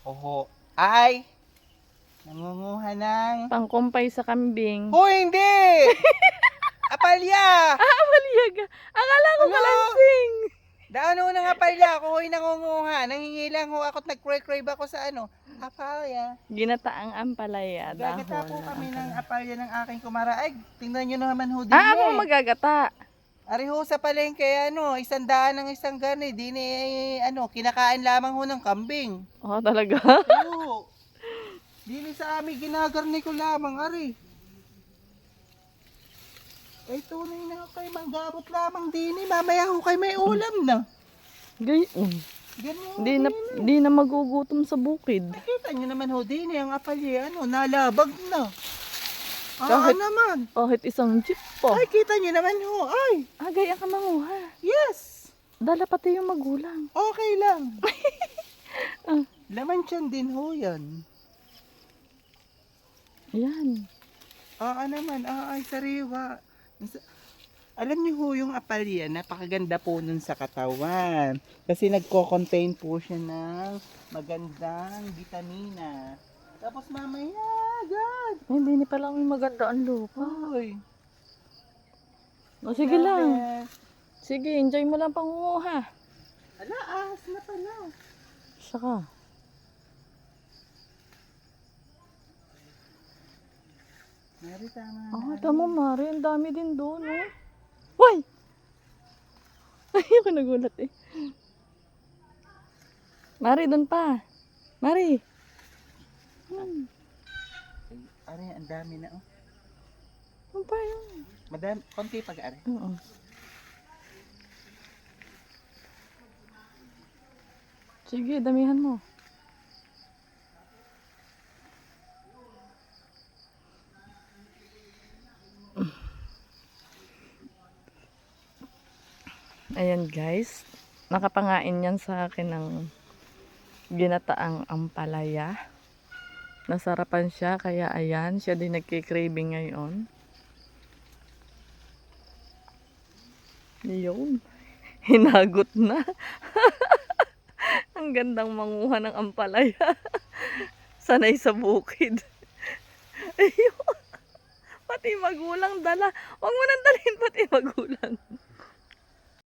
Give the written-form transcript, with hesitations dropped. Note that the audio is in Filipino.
Ako ho ay nangunguha ng... Pangkumpay sa kambing. Hoy, hindi! Apalya! Maliyaga. Akala ko Ano? kalansing. Daano ng apalya. Ako ho'y nangunguha. Nangingi lang ho ako. Nag-crave ako sa ano. Apalya. Ginataang ampalaya. Gagata po kami ng apalya ng aking kumara. Ay, tingnan nyo naman ho din Ako magagata. Ari ho sa palengke, ano, 100 ng isang gani. Di ni, ano, kinakain lamang ho ng kambing. Oh, talaga? Oo. Di ni sa amin ginagarni ko lamang, ari. Ay, tunay na kayo, manggamot lamang din eh. Mamaya ho kayo may ulam na. Gayon. Ganyan. Di na magugutom sa bukid. Nakita nyo naman ho din eh, ang apalya, ano, nalabag na. Kahit- Naman. Kahit isang jeep pa. Ay, kita nyo naman ho, ay. Gaya ka manguha. Yes. Dala pati yung magulang. Okay lang. Ah. Laman tiyan din ho yan. Yan. Naman, ay, sariwa. Alam niyo ho yung apalya, napakaganda po nun sa katawan. Kasi nagko-contain po siya ng magandang vitamina. Tapos mamaya, agad. Hindi ni pala may maganda ang lupa. Hoy. O sige lang. Grabe. Sige, enjoy mo lang pangunguha. Ala, ahas na pala. Saka. Mari, tama na. Tama Mari. Ang dami din doon, oh. Hoy! Ayoko nagulat eh. Mari, doon pa. Mari. Ari, ang dami na, oh. Doon pa yun. Madami, konti pag-ari. Oo. Sige, damihan mo. Ayan guys, nakapangain yan sa akin ng ginataang ampalaya. Nasarapan siya, kaya ayan, siya din nagki-craving ngayon. Yun, hinagot na. Ang gandang manguha ng ampalaya. Sanay sa bukid. Ayun. Pati magulang dala. Huwag mo nang dalhin pati magulang.